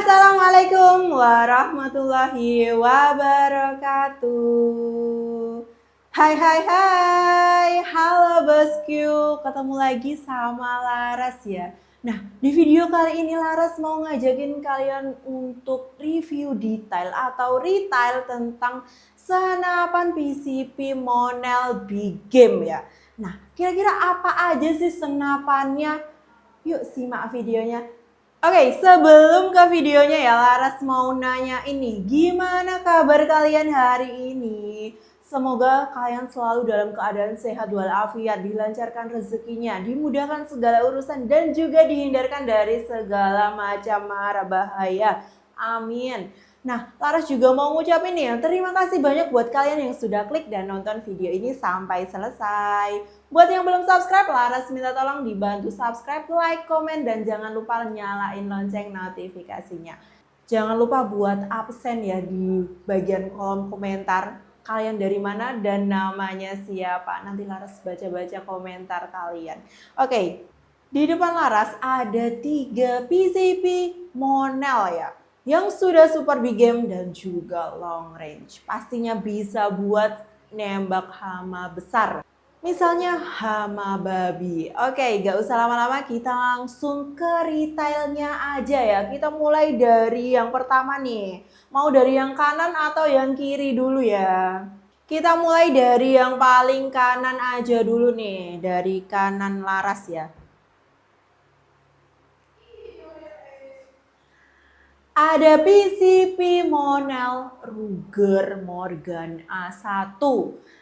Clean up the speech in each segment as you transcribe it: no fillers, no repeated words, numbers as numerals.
Assalamualaikum warahmatullahi wabarakatuh. Hai, halo bosku, ketemu lagi sama Laras ya. Nah, di video kali ini Laras mau ngajakin kalian untuk review detail atau retail tentang senapan PCP Monel Big Game ya. Nah, kira-kira apa aja sih senapannya? Yuk simak videonya. Oke, sebelum ke videonya ya, Laras mau nanya ini, gimana kabar kalian hari ini? Semoga kalian selalu dalam keadaan sehat walafiat, dilancarkan rezekinya, dimudahkan segala urusan, dan juga dihindarkan dari segala macam mara bahaya. Amin. Nah, Laras juga mau ngucapin nih, terima kasih banyak buat kalian yang sudah klik dan nonton video ini sampai selesai. Buat yang belum subscribe, Laras minta tolong dibantu subscribe, like, komen, dan jangan lupa nyalain lonceng notifikasinya. Jangan lupa buat absen ya di bagian kolom komentar. Kalian dari mana dan namanya siapa? Nanti Laras baca-baca komentar kalian. Oke, di depan Laras ada 3 PCP Monel ya, yang sudah super big game dan juga long range. Pastinya bisa buat nembak hama besar. Misalnya hama babi. Oke, gak usah lama-lama, kita langsung ke retailnya aja ya. Kita mulai dari yang pertama nih. Mau dari yang kanan atau yang kiri dulu ya? Kita mulai dari yang paling kanan aja dulu nih. Dari kanan Laras ya. Ada PCP Monel Ruger Morgan A1.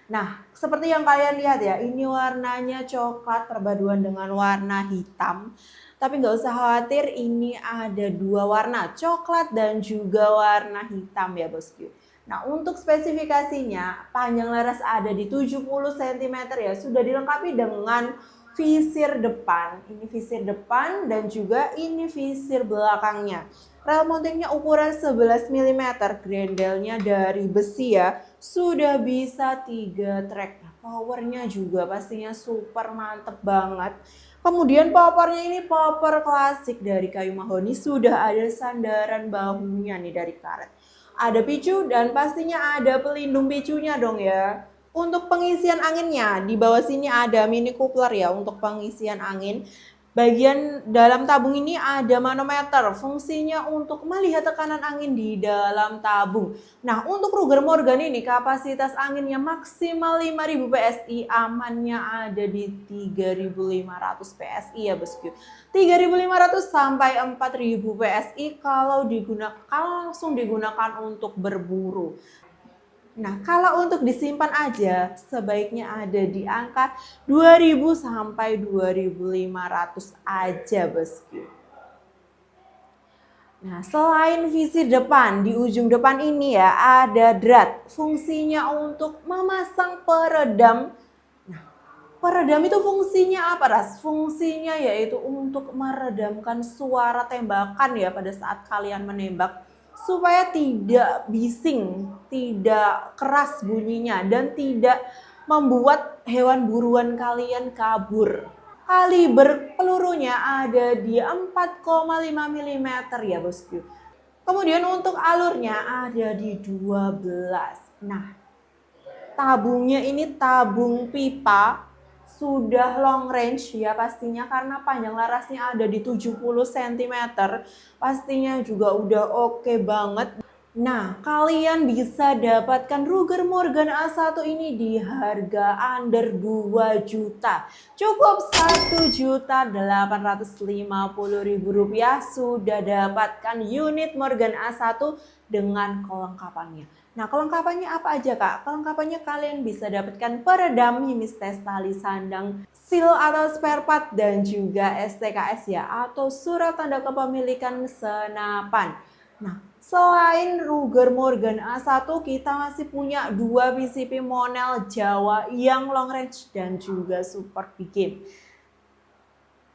Nah, seperti yang kalian lihat ya, ini warnanya coklat perpaduan dengan warna hitam. Tapi nggak usah khawatir, ini ada 2 warna, coklat dan juga warna hitam ya bosku. Nah, untuk spesifikasinya, panjang laras ada di 70 cm ya, sudah dilengkapi dengan visir depan. Ini visir depan dan juga ini visir belakangnya. Rel mountingnya ukuran 11 mm, grendelnya dari besi ya, sudah bisa 3 track. Powernya juga pastinya super mantep banget. Kemudian popornya ini popor klasik dari kayu mahoni, sudah ada sandaran bahunya nih dari karet. Ada picu dan pastinya ada pelindung picunya dong ya. Untuk pengisian anginnya, di bawah sini ada mini coupler ya untuk pengisian angin. Bagian dalam tabung ini ada manometer, fungsinya untuk melihat tekanan angin di dalam tabung. Nah, untuk Ruger Morgan ini kapasitas anginnya maksimal 5.000 PSI, amannya ada di 3.500 PSI ya bosku. 3.500 sampai 4.000 PSI kalau langsung digunakan untuk berburu. Nah, kalau untuk disimpan aja sebaiknya ada di angka 2.000 sampai 2.500 aja bosku. Nah, selain visir depan, di ujung depan ini ya ada drat. Fungsinya untuk memasang peredam. Nah, peredam itu fungsinya apa, Ras? Fungsinya yaitu untuk meredamkan suara tembakan ya pada saat kalian menembak, supaya tidak bising, tidak keras bunyinya, dan tidak membuat hewan buruan kalian kabur. Kaliber pelurunya ada di 4,5 mm ya bosku. Kemudian untuk alurnya ada di 12. Nah, tabungnya ini tabung pipa, sudah long range ya pastinya karena panjang larasnya ada di 70 cm. Pastinya juga udah oke banget. Nah, kalian bisa dapatkan Ruger Morgan A1 ini di harga under 2 juta. Cukup 1.850.000 rupiah sudah dapatkan unit Morgan A1 dengan kelengkapannya. Nah, kelengkapannya apa aja kak? Kelengkapannya kalian bisa dapatkan peredam, himis tes tali sandang, seal atau spare part, dan juga STKS ya, atau surat tanda kepemilikan senapan. Nah, selain Ruger Morgan A1, kita masih punya 2 PCP Monel Jawa yang long range dan juga super big game.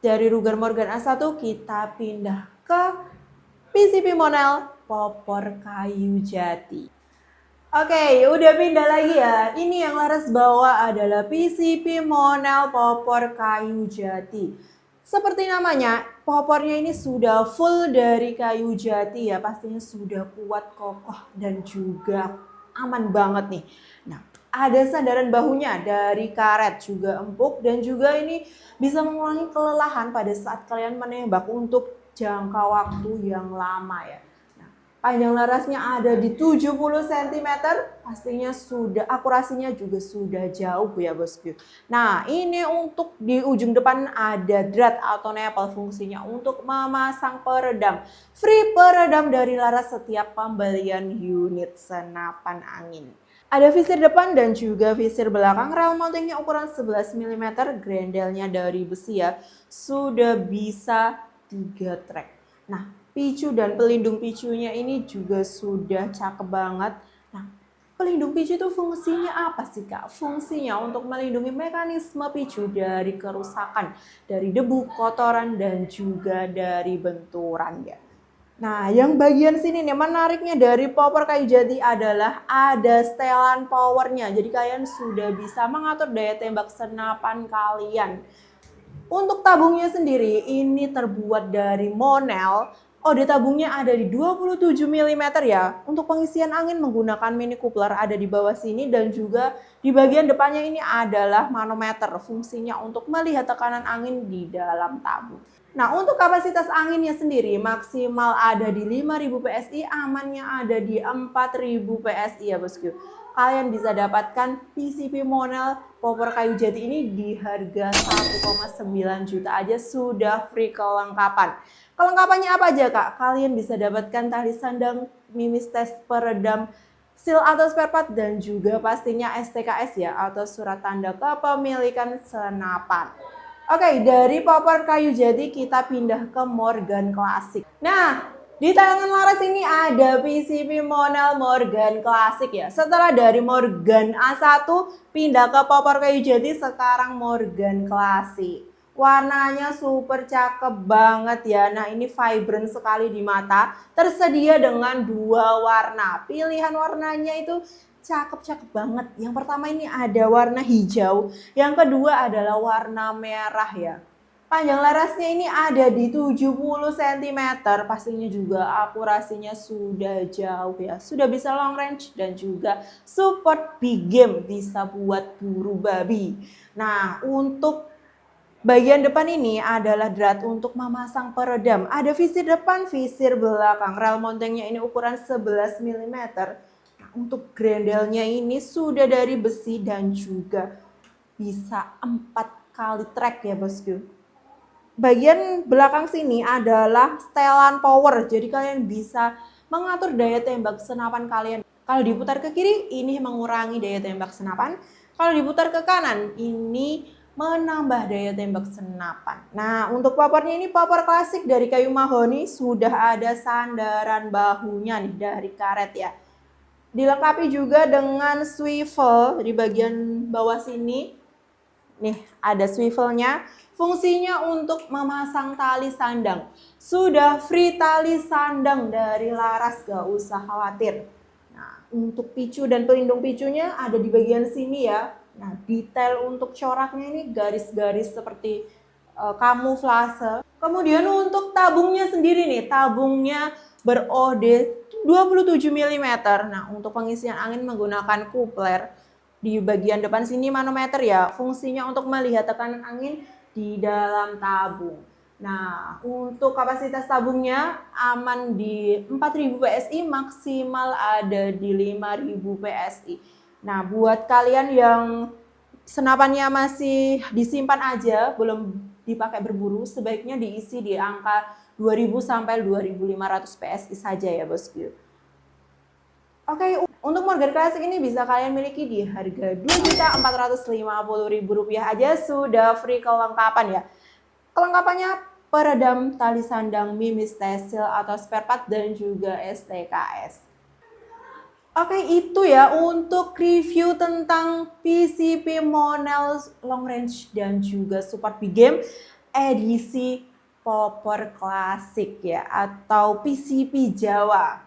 Dari Ruger Morgan A1 kita pindah ke PCP Monel popor kayu jati. Oke, udah pindah lagi ya. Ini yang Laras bawa adalah PCP Monel popor kayu jati. Seperti namanya, popornya ini sudah full dari kayu jati ya, pastinya sudah kuat, kokoh, dan juga aman banget nih. Nah, ada sandaran bahunya dari karet juga empuk dan juga ini bisa mengurangi kelelahan pada saat kalian menembak untuk jangka waktu yang lama ya. Panjang larasnya ada di 70 cm, pastinya sudah akurasinya juga sudah jauh ya bosku. Nah ini untuk di ujung depan ada drat atau nepal, fungsinya untuk memasang peredam. Free peredam dari laras setiap pembelian unit senapan angin. Ada visir depan dan juga visir belakang, rel mountingnya ukuran 11 mm, grendelnya dari besi ya, sudah bisa 3 track. Nah, picu dan pelindung picunya ini juga sudah cakep banget. Nah, pelindung picu itu fungsinya apa sih Kak? Fungsinya untuk melindungi mekanisme picu dari kerusakan, dari debu, kotoran, dan juga dari benturan ya. Nah, yang bagian sini nih menariknya dari popor kayu jati adalah ada setelan powernya. Jadi kalian sudah bisa mengatur daya tembak senapan kalian. Untuk tabungnya sendiri ini terbuat dari monel. Ode tabungnya ada di 27 mm ya. Untuk pengisian angin menggunakan mini coupler ada di bawah sini dan juga di bagian depannya ini adalah manometer. Fungsinya untuk melihat tekanan angin di dalam tabung. Nah, untuk kapasitas anginnya sendiri maksimal ada di 5.000 PSI, amannya ada di 4.000 PSI ya bosku. Kalian bisa dapatkan PCP Monel popor kayu jati ini di harga 1,9 juta aja, sudah free kelengkapan. Kelengkapannya apa aja Kak? Kalian bisa dapatkan tali sandang, mimis tes peredam, seal atau spare part, dan juga pastinya STKS ya, atau surat tanda kepemilikan senapan. Oke, dari popor kayu jati kita pindah ke Morgan Classic. Nah, di tangan laras ini ada PCP Monel Morgan Classic ya. Setelah dari Morgan A1 pindah ke popor kayu jati, sekarang Morgan Classic. Warnanya super cakep banget ya. Nah, ini vibrant sekali di mata. Tersedia dengan 2 warna. Pilihan warnanya itu cakep-cakep banget. Yang pertama ini ada warna hijau, yang kedua adalah warna merah ya. Panjang larasnya ini ada di 70 cm, pastinya juga akurasinya sudah jauh ya. Sudah bisa long range dan juga support big game, bisa buat buru babi. Nah, untuk bagian depan ini adalah drat untuk memasang peredam. Ada visir depan, visir belakang. Rel mountingnya ini ukuran 11 mm. Nah, untuk grendelnya ini sudah dari besi dan juga bisa 4 kali track ya bosku. Bagian belakang sini adalah setelan power. Jadi kalian bisa mengatur daya tembak senapan kalian. Kalau diputar ke kiri, ini mengurangi daya tembak senapan. Kalau diputar ke kanan, ini menambah daya tembak senapan. Nah, untuk popornya ini popor klasik dari kayu mahoni, sudah ada sandaran bahunya nih dari karet ya. Dilengkapi juga dengan swivel di bagian bawah sini. Nih, ada swivelnya. Fungsinya untuk memasang tali sandang. Sudah free tali sandang dari laras, gak usah khawatir. Nah, untuk picu dan pelindung picunya ada di bagian sini ya. Nah, detail untuk coraknya ini garis-garis seperti kamuflase. Kemudian untuk tabungnya sendiri nih, tabungnya berode 27 mm. Nah, untuk pengisian angin menggunakan coupler. Di bagian depan sini manometer ya, fungsinya untuk melihat tekanan angin di dalam tabung. Nah, untuk kapasitas tabungnya aman di 4.000 PSI, maksimal ada di 5.000 PSI. Nah, buat kalian yang senapannya masih disimpan aja, belum dipakai berburu, sebaiknya diisi di angka 2.000 sampai 2.500 PSI saja ya bosku. Oke, untuk Morgan Classic ini bisa kalian miliki di harga Rp2.450.000 aja, sudah free kelengkapan ya. Kelengkapannya peredam, tali sandang, mimis, tesil atau spare part, dan juga STKS. Oke, itu ya untuk review tentang PCP Monel Long Range dan juga Support Big Game edisi popor klasik ya, atau PCP Jawa.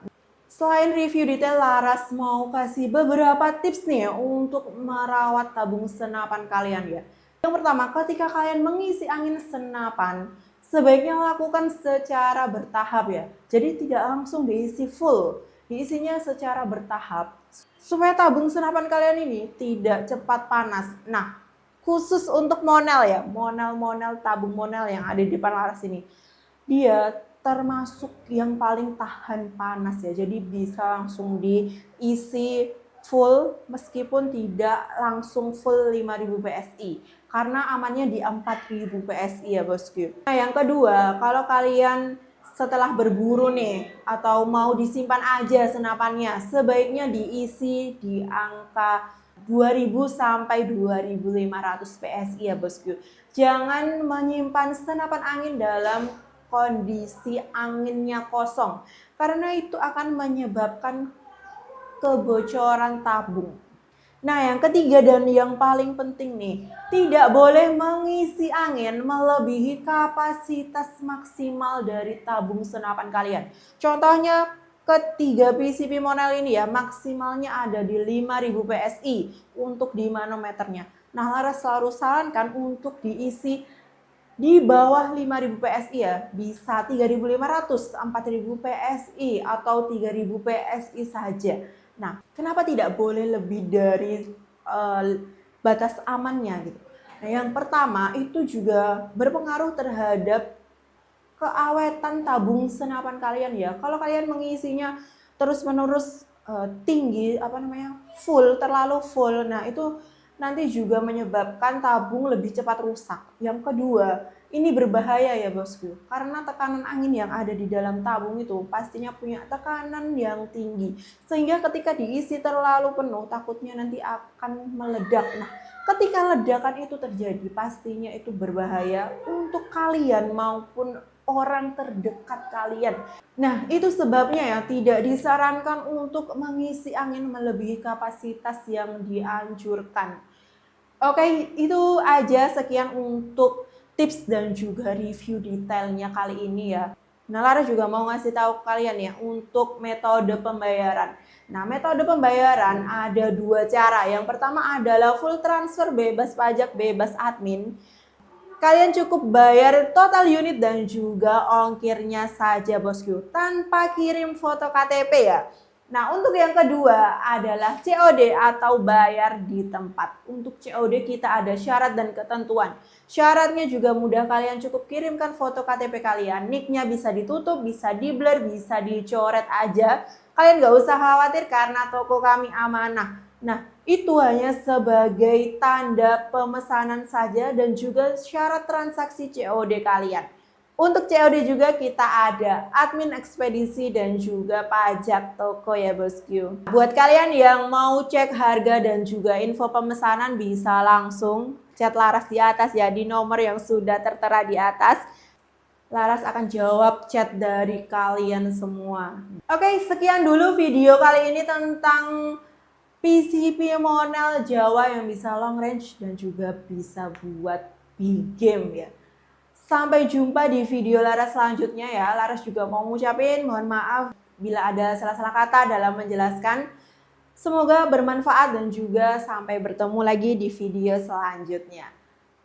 Selain review detail, Laras mau kasih beberapa tips nih untuk merawat tabung senapan kalian ya. Yang pertama, ketika kalian mengisi angin senapan, sebaiknya lakukan secara bertahap ya. Jadi tidak langsung diisi full, diisinya secara bertahap. Supaya tabung senapan kalian ini tidak cepat panas. Nah, khusus untuk monel ya, monel tabung monel yang ada di depan Laras ini, dia termasuk yang paling tahan panas ya. Jadi bisa langsung diisi full meskipun tidak langsung full 5000 PSI. Karena amannya di 4000 PSI ya bosku. Nah yang kedua, kalau kalian setelah berburu nih atau mau disimpan aja senapannya, sebaiknya diisi di angka 2000 sampai 2500 PSI ya bosku. Jangan menyimpan senapan angin dalam kondisi anginnya kosong, karena itu akan menyebabkan kebocoran tabung. Nah, yang ketiga dan yang paling penting nih, tidak boleh mengisi angin melebihi kapasitas maksimal dari tabung senapan kalian. Contohnya ketiga PCP monel ini ya, maksimalnya ada di 5000 PSI untuk di manometernya. Nah, Laras selalu sarankan untuk diisi di bawah 5000 PSI ya, bisa 3500, 4000 PSI atau 3000 PSI saja. Nah, kenapa tidak boleh lebih dari batas amannya gitu? Nah, yang pertama itu juga berpengaruh terhadap keawetan tabung senapan kalian ya. Kalau kalian mengisinya terus-menerus tinggi, full, terlalu full, nah itu nanti juga menyebabkan tabung lebih cepat rusak. Yang kedua, ini berbahaya ya bosku, karena tekanan angin yang ada di dalam tabung itu pastinya punya tekanan yang tinggi, sehingga ketika diisi terlalu penuh takutnya nanti akan meledak. Nah, ketika ledakan itu terjadi pastinya itu berbahaya untuk kalian maupun orang terdekat kalian. Nah, itu sebabnya ya tidak disarankan untuk mengisi angin melebihi kapasitas yang dianjurkan. Oke, itu aja sekian untuk tips dan juga review detailnya kali ini ya. Nah, Lara juga mau ngasih tahu kalian ya untuk metode pembayaran. Nah, metode pembayaran ada dua cara. Yang pertama adalah full transfer bebas pajak, bebas admin. Kalian cukup bayar total unit dan juga ongkirnya saja bosku, tanpa kirim foto KTP ya. Nah, untuk yang kedua adalah COD atau bayar di tempat. Untuk COD kita ada syarat dan ketentuan. Syaratnya juga mudah, kalian cukup kirimkan foto KTP kalian. Nicknya bisa ditutup, bisa di blur, bisa dicoret aja. Kalian gak usah khawatir karena toko kami amanah. Nah, itu hanya sebagai tanda pemesanan saja dan juga syarat transaksi COD kalian. Untuk COD juga kita ada admin ekspedisi dan juga pajak toko ya bosku. Buat kalian yang mau cek harga dan juga info pemesanan bisa langsung chat Laras di atas ya, di nomor yang sudah tertera di atas. Laras akan jawab chat dari kalian semua. Oke, sekian dulu video kali ini tentang PCP monel Jawa yang bisa long range dan juga bisa buat big game ya. Sampai jumpa di video Laras selanjutnya ya. Laras juga mau ngucapin mohon maaf bila ada salah-salah kata dalam menjelaskan. Semoga bermanfaat dan juga sampai bertemu lagi di video selanjutnya.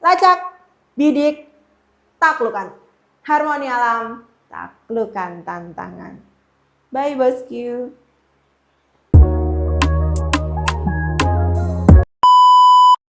Lacak, bidik, taklukan. Harmoni alam, taklukan tantangan. Bye bosku.